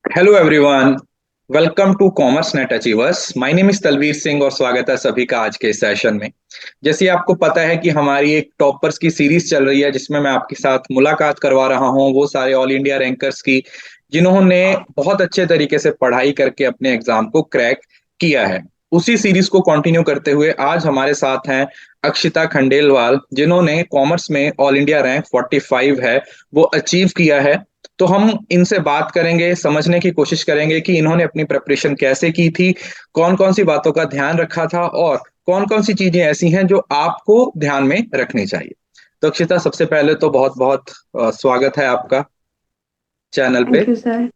Hello everyone. Welcome to Commerce Net Achievers. My name is Talvir Singh और स्वागत है सभी का आज के सेशन में। जैसे आपको पता है कि हमारी एक टॉपर्स की सीरीज चल रही है जिसमें मैं आपके साथ मुलाकात करवा रहा हूं वो सारे ऑल इंडिया रैंकर्स की जिन्होंने बहुत अच्छे तरीके से पढ़ाई करके अपने एग्जाम को क्रैक किया है। उसी सीरीज को कंटिन्यू करते हुए आज हमारे साथ हैं अक्षिता खंडेलवाल जिन्होंने कॉमर्स में ऑल इंडिया रैंक 45 है वो अचीव किया है। तो हम इनसे बात करेंगे, समझने की कोशिश करेंगे कि इन्होंने अपनी प्रिपरेशन कैसे की थी, कौन कौन सी बातों का ध्यान रखा था और कौन कौन सी चीजें ऐसी हैं जो आपको ध्यान में रखनी चाहिए। तो अक्षिता, सबसे पहले तो बहुत बहुत स्वागत है आपका चैनल पे। Thank you sir.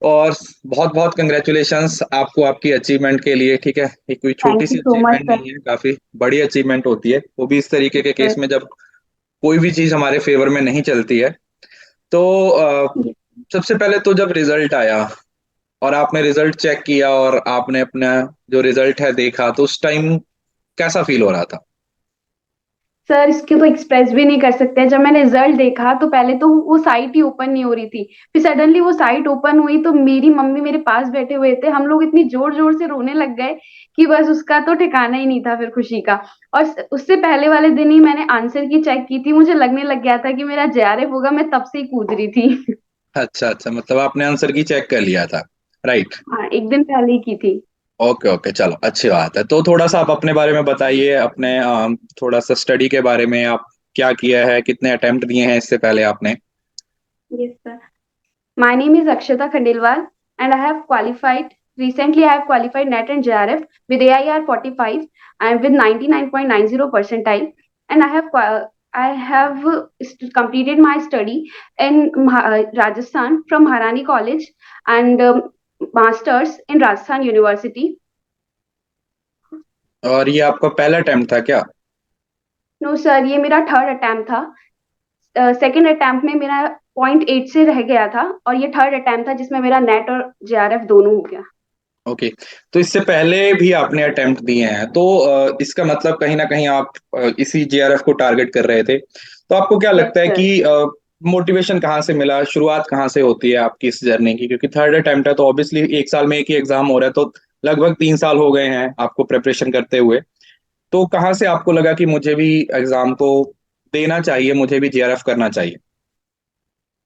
और बहुत बहुत कंग्रेचुलेशंस आपको आपकी अचीवमेंट के लिए। ठीक है, ये कोई छोटी thank you see so much achievement sir. नहीं है, काफी बड़ी अचीवमेंट होती है, वो भी इस तरीके के केस सर, में जब कोई भी चीज हमारे फेवर में नहीं चलती है। तो सबसे पहले तो जब रिजल्ट आया और आपने रिजल्ट चेक किया और आपने अपना जो रिजल्ट है देखा तो उस टाइम कैसा फील हो रहा था? सर इसके तो एक्सप्रेस भी नहीं कर सकते। जब मैंने रिजल्ट देखा तो पहले तो वो साइट ही ओपन नहीं हो रही थी। फिर सडनली वो साइट ओपन हुई तो मेरी मम्मी मेरे पास बैठे हुए थे, हम लोग इतनी जोर जोर से रोने लग गए कि बस उसका तो ठिकाना ही नहीं था फिर खुशी का। और उससे पहले वाले दिन ही मैंने आंसर की चेक की थी, मुझे लगने लग गया था कि मेरा जेआरएफ होगा, मैं तब से ही कूद रही थी। अच्छा अच्छा, मतलब आपने आंसर की चेक कर लिया था, राइट? हाँ, एक दिन पहले ही की थी। ओके ओके, चलो अच्छी बात है। तो थोड़ा सा आप अपने बारे में बताइए, अपने थोड़ा सा स्टडी के बारे में। आप क्या किया है, कितने अटेम्प्ट दिए हैं इससे पहले आपने? Yes sir. My name is Akshata Khandelwal and I have qualified recently. I have qualified NET and JRF with AIR 45 and with 99.90 percentile. And I have completed my study in Rajasthan from Maharani College and masters in Rajasthan University. और ये आपका पहला attempt था क्या? No sir, ये मेरा third attempt था। Second attempt में मेरा 0.8 से रह गया था और ये थर्ड अटेम्प्ट था जिसमें मेरा नेट और जेआरएफ दोनों हो गया। ओके। तो इससे पहले भी आपने अटेम्प्ट दिए हैं तो इसका मतलब कहीं ना कहीं आप इसी जेआरएफ को टारगेट कर रहे थे। तो आपको क्या यस लगता है सर। कि मोटिवेशन कहाँ से मिला, शुरुआत कहाँ से होती है आपकी इस जर्नी की? क्योंकि थर्ड अटेम्प्ट है तो ऑब्वियसली एक साल में एक ही एग्जाम हो रहा है, तो लगभग 3 साल हो गए हैं आपको प्रिपरेशन करते हुए। तो कहाँ से आपको लगा कि मुझे भी एग्जाम को देना चाहिए, मुझे भी जेआरएफ करना चाहिए?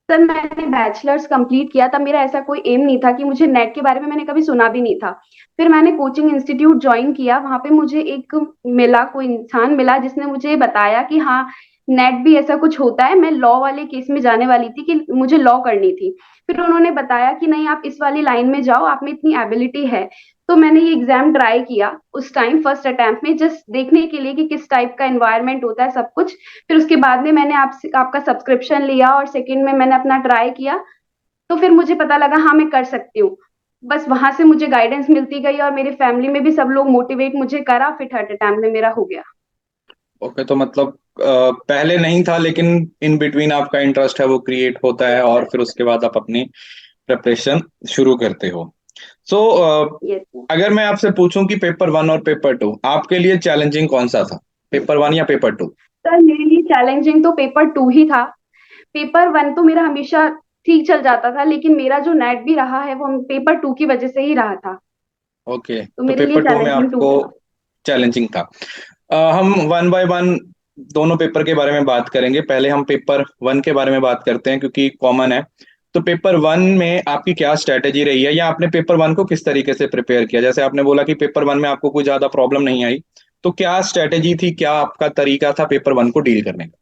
सर मैंने बैचलर्स कंप्लीट किया तब मेरा ऐसा कोई एम नहीं था कि मुझे नेट के बारे में मैंने कभी सुना भी नहीं था। फिर मैंने कोचिंग इंस्टीट्यूट ज्वाइन किया, वहां पे मुझे एक मिला, कोई इंसान मिला जिसने मुझे बताया कि हाँ, नेट भी ऐसा कुछ होता है। मैं लॉ वाले केस में जाने वाली थी कि मुझे लॉ करनी थी। फिर उन्होंने बताया कि नहीं, आप इस वाली लाइन में जाओ, आप में इतनी एबिलिटी है। तो मैंने ये एग्जाम ट्राई किया उस टाइम फर्स्ट अटेम्प्ट में, जस्ट देखने के लिए कि किस टाइप का एनवायरनमेंट होता है सब कुछ। फिर उसके बाद में मैंने आपका सब्सक्रिप्शन लिया और सेकंड में मैंने अपना ट्राई किया। तो फिर मुझे पता लगा हाँ, मैं कर सकती हूँ। बस वहां से मुझे गाइडेंस मिलती गई और मेरी फैमिली में भी सब लोग मोटिवेट मुझे करा, फिर थर्ड अटेम्प्ट में मेरा हो गया। ओके, तो मतलब पहले नहीं था लेकिन इन बिटवीन आपका इंटरेस्ट है वो क्रिएट होता है और फिर उसके बाद आप अपनी प्रिपरेशन शुरू करते हो। सो यस अगर मैं आपसे पूछूं कि पेपर वन और पेपर टू आपके लिए चैलेंजिंग कौन सा था, पेपर वन या पेपर टू? सर, मेरे लिए चैलेंजिंग तो पेपर टू ही था। पेपर वन तो मेरा हमेशा ठीक चल जाता था, लेकिन मेरा जो नेट भी रहा है वो पेपर टू की वजह से ही रहा था। ओके, तो तो मेरे लिए पेपर टू में चैलेंजिंग टू आपको था। चैलेंजिंग था। हम वन बाय वन दोनों पेपर के बारे में बात करेंगे। पहले हम पेपर वन के बारे में बात करते हैं क्योंकि कॉमन है। तो पेपर वन में आपकी क्या स्ट्रैटेजी रही है या आपने पेपर वन को किस तरीके से प्रिपेयर किया? जैसे आपने बोला कि पेपर वन में आपको कोई ज्यादा प्रॉब्लम नहीं आई, तो क्या स्ट्रैटेजी थी, क्या आपका तरीका था पेपर वन को डील करने का?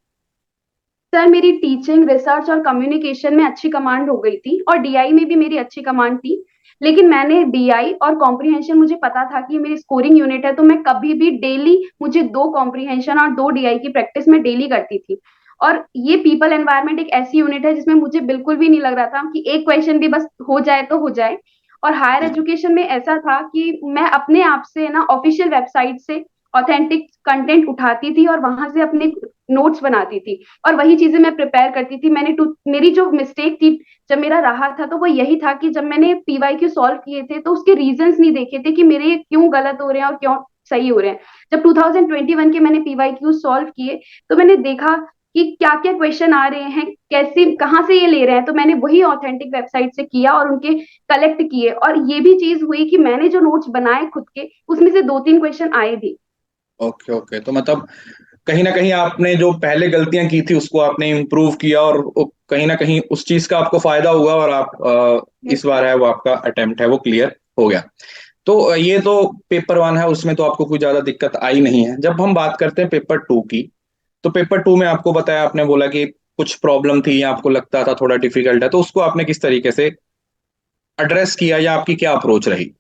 सर मेरी टीचिंग, रिसर्च और कम्युनिकेशन में अच्छी कमांड हो गई थी और डीआई में भी मेरी अच्छी कमांड थी। लेकिन मैंने डीआई और कॉम्प्रिहेंशन, मुझे पता था कि ये मेरी स्कोरिंग यूनिट है, तो मैं कभी भी डेली मुझे दो कॉम्प्रिहेंशन और दो डीआई की प्रैक्टिस मैं डेली करती थी। और ये पीपल एनवायरनमेंट एक ऐसी यूनिट है जिसमें मुझे बिल्कुल भी नहीं लग रहा था कि एक क्वेश्चन भी बस हो जाए तो हो जाए। और हायर जी। एजुकेशन में ऐसा था कि मैं अपने आप से ना ऑफिशियल वेबसाइट से ऑथेंटिक कंटेंट उठाती थी और वहां से अपने नोट्स बनाती थी और वही चीजें मैं प्रिपेयर करती थी। मेरी जो मिस्टेक थी जब मेरा रहा था तो वो यही था कि जब मैंने पीवाई क्यू सॉल्व किए थे तो उसके रीजंस नहीं देखे थे कि मेरे क्यों गलत हो रहे हैं और क्यों सही हो रहे हैं। जब 2021 के मैंने पीवाई क्यू सॉल्व किए तो मैंने देखा कि क्या क्या क्वेश्चन आ रहे हैं, कैसे कहाँ से ये ले रहे हैं। तो मैंने वही ऑथेंटिक वेबसाइट से किया और उनके कलेक्ट किए, और ये भी चीज हुई कि मैंने जो नोट्स बनाए खुद के, उसमें से 2-3 क्वेश्चन आए भी। ओके ओके, तो मतलब कहीं ना कहीं आपने जो पहले गलतियां की थी उसको आपने इम्प्रूव किया, और कहीं ना कहीं उस चीज का आपको फायदा हुआ, और आप यस इस बार है वो आपका अटेम्प्ट है वो क्लियर हो गया। तो ये तो पेपर वन है, उसमें तो आपको कोई ज्यादा दिक्कत आई नहीं है। जब हम बात करते हैं पेपर टू की, तो पेपर टू में आपको बताया, आपने बोला कि कुछ प्रॉब्लम थी या आपको लगता था थोड़ा डिफिकल्ट है, तो उसको आपने किस तरीके से एड्रेस किया या आपकी क्या अप्रोच रही?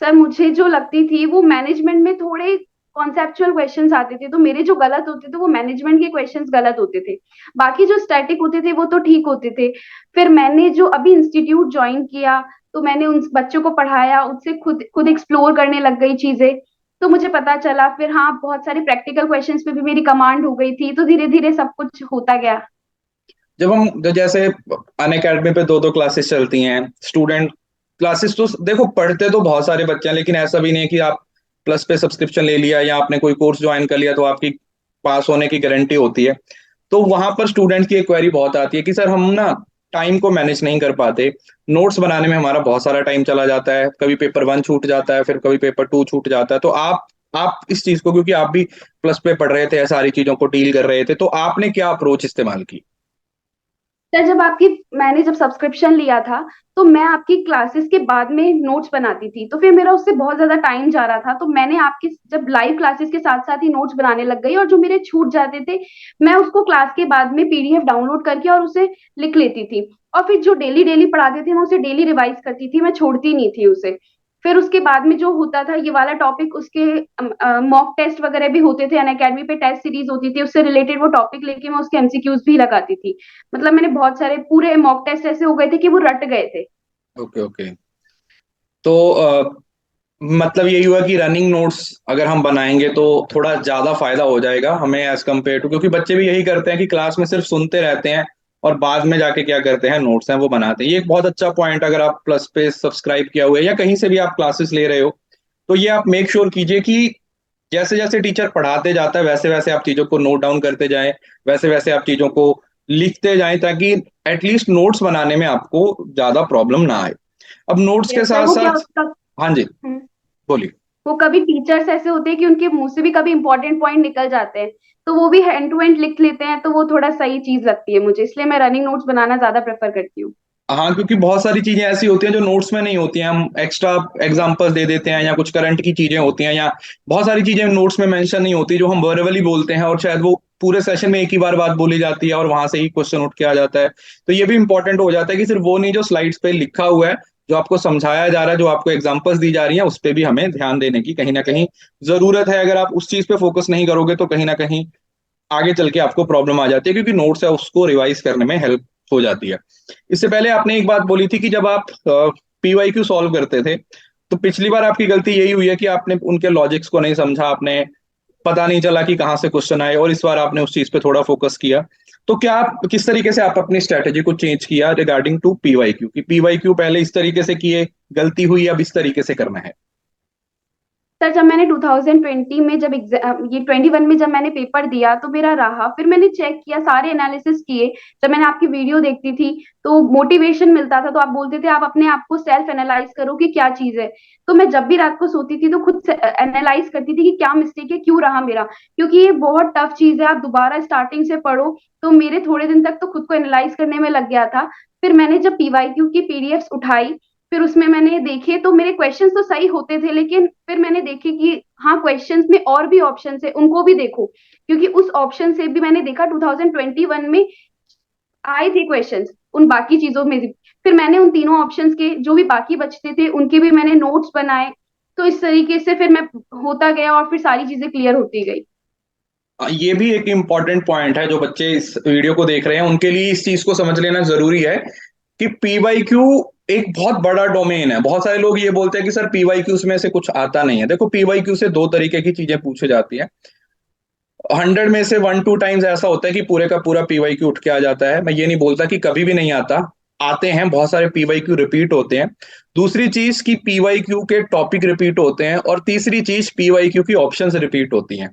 सर, मुझे जो लगती थी वो मैनेजमेंट में थोड़े कॉन्सेप्चुअल क्वेश्चंस आते थे, तो मेरे जो गलत होते थे वो मैनेजमेंट के क्वेश्चंस गलत होते थे। बाकी जो स्टैटिक होते थे वो तो ठीक होते थे। फिर मैंने जो अभी इंस्टीट्यूट ज्वाइन किया, तो मैंने उन बच्चों को पढ़ाया, उससे खुद खुद एक्सप्लोर करने लग गई चीजें। तो मुझे पता चला, फिर हाँ, बहुत सारे प्रैक्टिकल क्वेश्चंस पे भी मेरी कमांड हो गई थी, तो धीरे धीरे सब कुछ होता गया। जब हम जैसे अन अकेडमी पे दो दो क्लासेस चलती हैं, स्टूडेंट क्लासेस तो देखो पढ़ते तो बहुत सारे बच्चे हैं, लेकिन ऐसा भी नहीं है कि आप प्लस पे सब्सक्रिप्शन ले लिया या आपने कोई कोर्स ज्वाइन कर लिया तो आपकी पास होने की गारंटी होती है। तो वहां पर स्टूडेंट की एक क्वेरी बहुत आती है कि सर हम ना टाइम को मैनेज नहीं कर पाते, नोट्स बनाने में हमारा बहुत सारा टाइम चला जाता है, कभी पेपर वन छूट जाता है, फिर कभी पेपर टू छूट जाता है। तो आप इस चीज को, क्योंकि आप भी प्लस पे पढ़ रहे थे, सारी चीजों को डील कर रहे थे, तो आपने क्या अप्रोच इस्तेमाल की? सर, जब आपकी मैंने जब सब्सक्रिप्शन लिया था, तो मैं आपकी क्लासेस के बाद में नोट्स बनाती थी, तो फिर मेरा उससे बहुत ज्यादा टाइम जा रहा था। तो मैंने आपकी जब लाइव क्लासेस के साथ साथ ही नोट्स बनाने लग गई, और जो मेरे छूट जाते थे मैं उसको क्लास के बाद में पीडीएफ डाउनलोड करके और उसे लिख लेती थी। और फिर जो डेली डेली पढ़ाते थे मैं उसे डेली रिवाइज करती थी, मैं छोड़ती नहीं थी उसे। फिर उसके बाद में जो होता था ये वाला टॉपिक, उसके मॉक टेस्ट वगैरह भी होते थे, अनअकैडमी पे टेस्ट सीरीज होती थी, उससे रिलेटेड वो टॉपिक लेके मैं उसके एमसीक्यूज भी लगाती थी। मतलब मैंने बहुत सारे पूरे मॉक टेस्ट ऐसे हो गए थे कि वो रट गए थे। ओके ओके, तो मतलब यही हुआ कि रनिंग नोट्स अगर हम बनाएंगे तो थोड़ा ज्यादा फायदा हो जाएगा हमें एज कम्पेयर टू, क्योंकि बच्चे भी यही करते हैं कि क्लास में सिर्फ सुनते रहते हैं और बाद में जाके क्या करते हैं, नोट्स हैं वो बनाते हैं। ये एक बहुत अच्छा पॉइंट, अगर आप प्लस पे सब्सक्राइब किया हुआ है या कहीं से भी आप क्लासेस ले रहे हो, तो ये आप मेक श्योर कीजिए कि जैसे जैसे टीचर पढ़ाते जाता है वैसे वैसे आप चीजों को नोट डाउन करते जाएं, वैसे वैसे आप चीजों को लिखते जाएं, ताकि एटलीस्ट नोट्स बनाने में आपको ज्यादा प्रॉब्लम ना आए। अब नोट्स के यस सर, साथ वो क्या साथ, उसका। हाँ जी, हम्म, बोलिए। वो कभी टीचर्स ऐसे होते हैं कि उनके मुंह से भी कभी इंपॉर्टेंट पॉइंट निकल जाते हैं, तो वो भी हैंड टू हैंड लिख लेते हैं, तो वो थोड़ा सही चीज लगती है मुझे, इसलिए मैं रनिंग नोट्स बनाना ज्यादा प्रेफर करती हूँ। हाँ, क्योंकि बहुत सारी चीजें ऐसी होती हैं जो नोट्स में नहीं होती हैं, हम एक्स्ट्रा एग्जांपल्स दे देते हैं, या कुछ करंट की चीजें होती हैं, या बहुत सारी चीजें नोट्स में मेंशन नहीं होती जो हम वर्बली बोलते हैं, और शायद वो पूरे सेशन में एक ही बात बोली जाती है और वहां से ही क्वेश्चन उठ के आ जाता है। तो ये भी इंपॉर्टेंट हो जाता है कि सिर्फ वो नहीं, जो स्लाइड्स पे लिखा हुआ है, जो आपको समझाया जा रहा है, जो आपको एग्जाम्पल्स दी जा रही है, उस पर भी हमें ध्यान देने की कहीं ना कहीं जरूरत है। अगर आप उस चीज पे फोकस नहीं करोगे तो कहीं ना कहीं आगे चल के आपको प्रॉब्लम आ जाती है, क्योंकि नोट्स है उसको रिवाइज करने में हेल्प हो जाती है। इससे पहले आपने एक बात बोली थी कि जब आप पीवाईक्यू सॉल्व करते थे, तो पिछली बार आपकी गलती यही हुई है कि आपने उनके लॉजिक्स को नहीं समझा, आपने पता नहीं चला कि कहाँ से क्वेश्चन आए, और इस बार आपने उस चीज पे थोड़ा फोकस किया। तो क्या आप किस तरीके से आप अपनी स्ट्रेटेजी को चेंज किया रिगार्डिंग टू पीवाईक्यू, कि पीवाईक्यू पहले इस तरीके से किए, गलती हुई, अब इस तरीके से करना है? सर, जब मैंने 2020 में जब ये 21 में जब मैंने पेपर दिया तो मेरा रहा, फिर मैंने चेक किया, सारे एनालिसिस किए। जब मैंने आपकी वीडियो देखती थी तो मोटिवेशन मिलता था, तो आप बोलते थे आप अपने आप को सेल्फ एनालाइज करो कि क्या चीज है। तो मैं जब भी रात को सोती थी तो खुद से एनालाइज करती थी कि क्या मिस्टेक है, क्यों रहा मेरा, क्योंकि ये बहुत टफ चीज है, आप दोबारा स्टार्टिंग से पढ़ो। तो मेरे थोड़े दिन तक तो खुद को एनालाइज करने में लग गया था। फिर मैंने जब पीवाईक्यू की पीडीएफ्स उठाई, फिर उसमें मैंने देखे तो मेरे क्वेश्चंस तो सही होते थे, लेकिन फिर मैंने देखे कि हाँ, क्वेश्चंस में और भी ऑप्शन है, उनको भी देखो, क्योंकि उस ऑप्शन से भी मैंने देखा 2021 में आए थे क्वेश्चंस उन बाकी चीजों में भी। फिर मैंने उन तीनों ऑप्शंस के जो भी बाकी बचते थे उनके भी मैंने नोट्स बनाए। तो इस तरीके से फिर मैं होता गया और फिर सारी चीजें क्लियर होती गई। ये भी एक इम्पॉर्टेंट पॉइंट है, जो बच्चे इस वीडियो को देख रहे हैं उनके लिए इस चीज को समझ लेना जरूरी है कि पीवाईक्यू एक बहुत बड़ा डोमेन है। बहुत सारे लोग ये बोलते हैं कि सर पीवाईक्यू में से कुछ आता नहीं है। देखो, पीवाईक्यू से दो तरीके की चीजें पूछी जाती हैं। 100 में से 1-2 टाइम्स ऐसा होता है कि पूरे का पूरा पीवाईक्यू उठ के आ जाता है। मैं ये नहीं बोलता कि कभी भी नहीं आता, आते हैं, बहुत सारे पीवाईक्यू रिपीट होते हैं। दूसरी चीज की पीवाईक्यू के टॉपिक रिपीट होते हैं, और तीसरी चीज पीवाईक्यू की ऑप्शंस रिपीट होती हैं।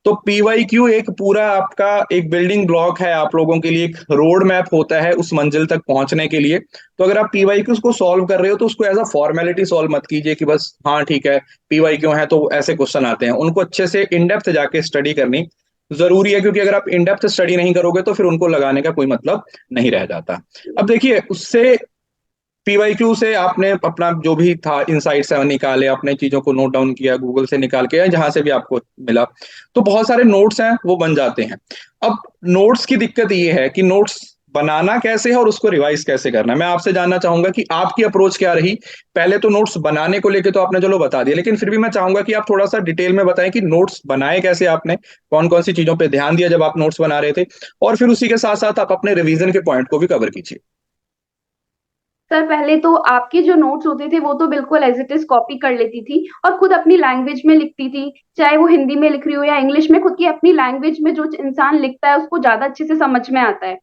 तो पीवाईक्यू एक पूरा आपका एक बिल्डिंग ब्लॉक है आप लोगों के लिए, एक रोड मैप होता है उस मंजिल तक पहुंचने के लिए। तो अगर आप पीवाईक्यूज को सॉल्व कर रहे हो तो उसको एज अ फॉर्मेलिटी सॉल्व मत कीजिए कि बस हाँ ठीक है पीवाईक्यू है तो ऐसे क्वेश्चन आते हैं, उनको अच्छे से इन डेप्थ जाके स्टडी करनी जरूरी है, क्योंकि अगर आप इन डेप्थ स्टडी नहीं करोगे तो फिर उनको लगाने का कोई मतलब नहीं रह जाता। अब देखिए उससे पीवाईक्यू से आपने अपना जो भी था इनसाइट्स है निकाले, अपने चीजों को नोट डाउन किया गूगल से निकाल के या जहां से भी आपको मिला, तो बहुत सारे नोट्स हैं वो बन जाते हैं। अब नोट्स की दिक्कत ये है कि नोट्स बनाना कैसे है और उसको रिवाइज कैसे करना है। मैं आपसे जानना चाहूंगा कि आपकी अप्रोच क्या रही। पहले तो नोट्स बनाने को लेके तो आपने चलो बता दिया, लेकिन फिर भी मैं चाहूंगा कि आप थोड़ा सा डिटेल में बताएं कि नोट्स बनाए कैसे आपने, कौन कौन सी चीजों पे ध्यान दिया जब आप नोट्स बना रहे थे, और फिर उसी के साथ साथ आप अपने रिवीजन के पॉइंट को भी कवर कीजिए। सर पहले तो आपके जो नोट्स होते थे वो तो बिल्कुल एज इट इज कॉपी कर लेती थी और खुद अपनी लैंग्वेज में लिखती थी, चाहे वो हिंदी में लिख रही हो या इंग्लिश में, खुद की अपनी लैंग्वेज में जो इंसान लिखता है उसको ज्यादा अच्छे से समझ में आता है।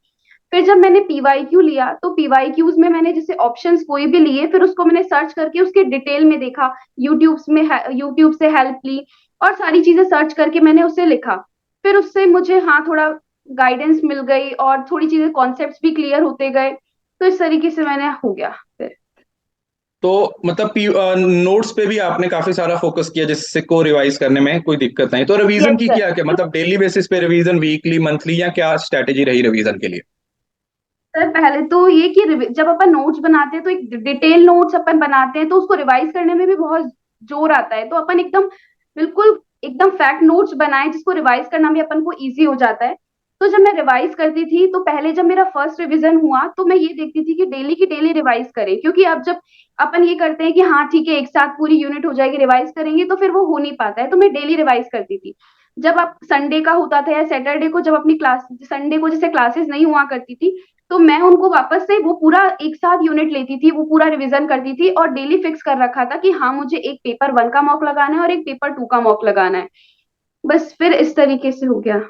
फिर जब मैंने पीवाईक्यू लिया तो पीवाईक्यूज में मैंने जैसे ऑप्शंस कोई भी लिए, फिर उसको मैंने सर्च करके उसके डिटेल में देखा, यूट्यूब से हेल्प ली और सारी चीजें सर्च करके मैंने उसे लिखा। फिर उससे मुझे हाँ थोड़ा गाइडेंस मिल गई और थोड़ी चीजें कॉन्सेप्ट्स भी क्लियर होते गए, तो इस तरीके से मैंने हो गया फिर। तो मतलब नोट्स पे भी आपने काफी सारा फोकस किया जिससे को रिवाइज करने में कोई दिक्कत नहीं। तो रिवीजन यस की सर। क्या क्या मतलब डेली बेसिस पे रिवीजन, वीकली, मंथली, या क्या स्ट्रेटेजी रही रिवीजन के लिए? सर पहले तो ये कि जब अपन नोट्स बनाते हैं तो एक डिटेल नोट्स अपन बनाते हैं तो उसको रिवाइज करने में भी बहुत जोर आता है, तो अपन एकदम बिल्कुल एकदम फैक्ट नोट्स बनाए जिसको रिवाइज करना भी अपन को इजी हो जाता है। तो जब मैं रिवाइज करती थी तो पहले जब मेरा फर्स्ट रिवीजन हुआ तो मैं ये देखती थी कि डेली की डेली रिवाइज करें, क्योंकि अब जब अपन ये करते हैं कि हाँ ठीक है एक साथ पूरी यूनिट हो जाएगी रिवाइज करेंगे तो फिर वो हो नहीं पाता है, तो मैं डेली रिवाइज करती थी। जब आप संडे का होता था या सैटरडे को जब अपनी क्लास, संडे को जैसे क्लासेस नहीं हुआ करती थी, तो मैं उनको वापस से वो पूरा एक साथ यूनिट लेती थी, वो पूरा रिवीजन करती थी और डेली फिक्स कर रखा था कि हाँ मुझे एक पेपर वन का मॉक लगाना है और एक पेपर टू का मॉक लगाना है। बस फिर इस तरीके से हो गया।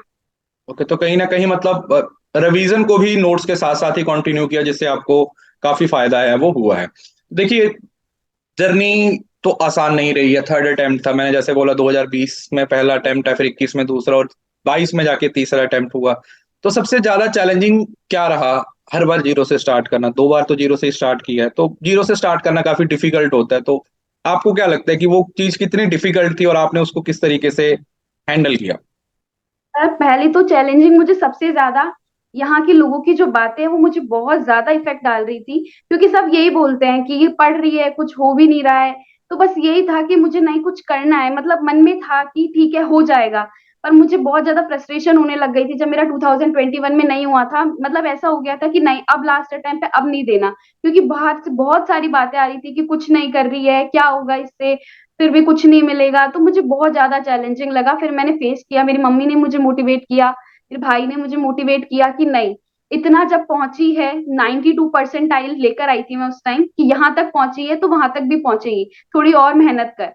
ओके, तो कहीं ना कहीं मतलब रिवीजन को भी नोट्स के साथ साथ ही कंटिन्यू किया जिससे आपको काफी फायदा है वो हुआ है। देखिए जर्नी तो आसान नहीं रही है। थर्ड अटेम्प्ट था, मैंने जैसे बोला 2020 में पहला अटेम्प्ट है, फिर 21 में दूसरा, और 22 में जाके तीसरा अटेम्प्ट हुआ। तो सबसे ज्यादा चैलेंजिंग क्या रहा? हर बार जीरो से स्टार्ट करना, दो बार तो जीरो से स्टार्ट किया है, तो जीरो से स्टार्ट करना काफी डिफिकल्ट होता है। तो आपको क्या लगता है कि वो चीज कितनी डिफिकल्ट थी और आपने उसको किस तरीके से हैंडल किया? सर पहले तो चैलेंजिंग मुझे सबसे ज्यादा यहाँ के लोगों की जो बातें हैं वो मुझे बहुत ज्यादा इफेक्ट डाल रही थी, क्योंकि सब यही बोलते हैं कि ये पढ़ रही है कुछ हो भी नहीं रहा है। तो बस यही था कि मुझे नहीं कुछ करना है, मतलब मन में था कि ठीक है हो जाएगा। पर मुझे बहुत ज्यादा फ्रस्ट्रेशन होने लग गई थी जब मेरा 2021 में नहीं हुआ था, मतलब ऐसा हो गया था कि नहीं अब लास्ट टाइम पे अब नहीं देना, क्योंकि बाहर से बहुत सारी बातें आ रही थी कि कुछ नहीं कर रही है क्या होगा इससे, फिर भी कुछ नहीं मिलेगा। तो मुझे बहुत ज्यादा चैलेंजिंग लगा, फिर मैंने फेस किया, मेरी मम्मी ने मुझे मोटिवेट किया, मेरे भाई ने मुझे मोटिवेट किया कि नहीं इतना जब पहुंची है, 92% लेकर आई थी मैं उस टाइम, कि यहाँ तक पहुंची है तो वहां तक भी पहुंचेगी, थोड़ी और मेहनत कर।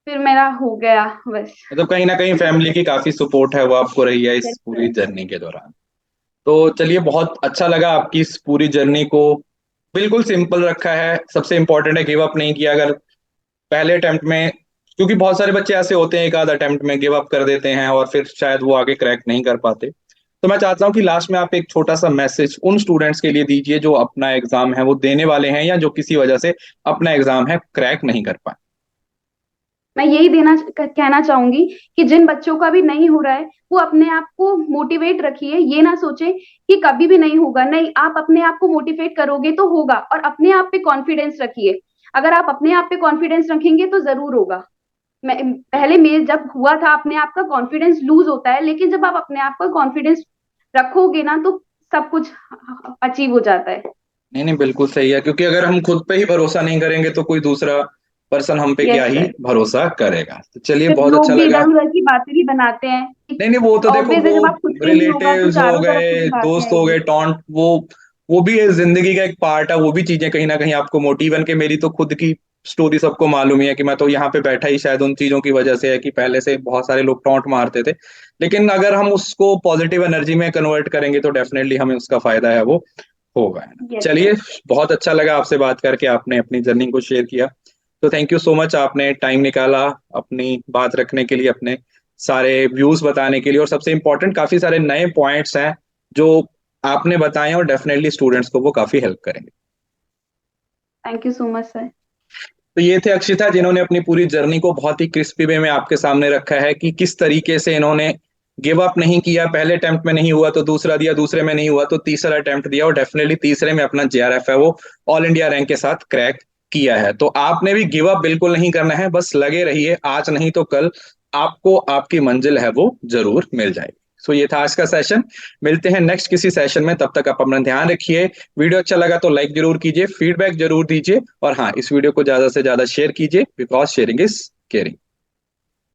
फिर मेरा हो गया बस। मतलब कहीं ना कहीं फैमिली की काफी सपोर्ट है वो आपको रही है इस पूरी जर्नी के दौरान। तो चलिए बहुत अच्छा लगा आपकी इस पूरी जर्नी को बिल्कुल सिंपल रखा है। सबसे इंपॉर्टेंट है गिव अप नहीं किया। अगर पहले अटेम्प्ट में, क्योंकि बहुत सारे बच्चे ऐसे होते हैं एक आध अटेम्प्ट में गिव अप कर देते हैं और फिर शायद वो आगे क्रैक नहीं कर पाते, तो मैं चाहता हूँ कि लास्ट में आप एक छोटा सा मैसेज उन स्टूडेंट्स के लिए दीजिए जो अपना एग्जाम है वो देने वाले हैं या जो किसी वजह से अपना एग्जाम है क्रैक नहीं कर पाए। मैं यही कहना चाहूंगी कि जिन बच्चों का भी नहीं हो रहा है वो अपने आप को मोटिवेट रखिए, ये ना सोचे कि कभी भी नहीं होगा, नहीं आप अपने आप को मोटिवेट करोगे तो होगा, और अपने आप पे कॉन्फिडेंस रखिए। अगर आप अपने आप पे कॉन्फिडेंस रखेंगे तो जरूर होगा। मैं पहले मेरे जब हुआ था अपने आप का कॉन्फिडेंस लूज होता है, लेकिन जब आप अपने आप का कॉन्फिडेंस रखोगे ना तो सब कुछ अचीव हो जाता है। नहीं नहीं, बिल्कुल सही है, क्योंकि अगर हम खुद पे ही भरोसा नहीं करेंगे तो कोई दूसरा पर्सन हम पे क्या यस ही सर। भरोसा करेगा। तो चलिए फिर बहुत अच्छा लोग भी लगा। इधर उधर की बातें भी बनाते हैं। नहीं नहीं, वो तो देखो ऑब्वियस वो है जब आप खुद पे नहीं होगा तो रिलेटिव्स हो चारों तरफ से गए, भी बातें दोस्त हो आएगी। गए, टॉन्ट, वो भी जिंदगी का एक पार्ट है। वो भी चीजें कहीं ना कहीं आपको मोटिव के, मेरी तो खुद की स्टोरी सबको मालूम ही है कि मैं तो यहाँ पे बैठा ही शायद उन चीजों की वजह से है कि पहले से बहुत सारे लोग टॉन्ट मारते थे। लेकिन अगर हम उसको पॉजिटिव एनर्जी में कन्वर्ट करेंगे तो डेफिनेटली हमें उसका फायदा है वो होगा, है ना। यस चलिए सर। बहुत अच्छा लगा आपसे बात करके, आपने अपनी जर्नी को शेयर किया। तो थैंक यू सो मच, आपने टाइम निकाला अपनी बात रखने के लिए, अपने सारे व्यूज बताने के लिए, और सबसे इम्पोर्टेंट काफी सारे नए पॉइंट्स हैं जो आपने बताए, और डेफिनेटली स्टूडेंट्स को वो काफी हेल्प करेंगे। Thank you so much sir. तो ये थे अक्षिता, जिन्होंने अपनी पूरी जर्नी को बहुत ही क्रिस्पी वे में आपके सामने रखा है कि किस तरीके से इन्होंने गिव अप नहीं किया। पहले अटेम्प्ट में नहीं हुआ तो दूसरा दिया, दूसरे में नहीं हुआ तो तीसरा अटेम्प्ट दिया, और डेफिनेटली तीसरे में अपना जेआरएफ है वो ऑल इंडिया रैंक के साथ क्रैक किया है। तो आपने भी गिव अप बिल्कुल नहीं करना है, बस लगे रहिए, आज नहीं तो कल आपको आपकी मंजिल है वो जरूर मिल जाएगी। सो ये था आज का सेशन। मिलते हैं नेक्स्ट किसी सेशन में, तब तक आप अपना ध्यान रखिए। वीडियो अच्छा लगा तो लाइक जरूर कीजिए, फीडबैक जरूर दीजिए, और हाँ, इस वीडियो को ज्यादा से ज्यादा शेयर कीजिए, बिकॉज शेयरिंग इज केयरिंग।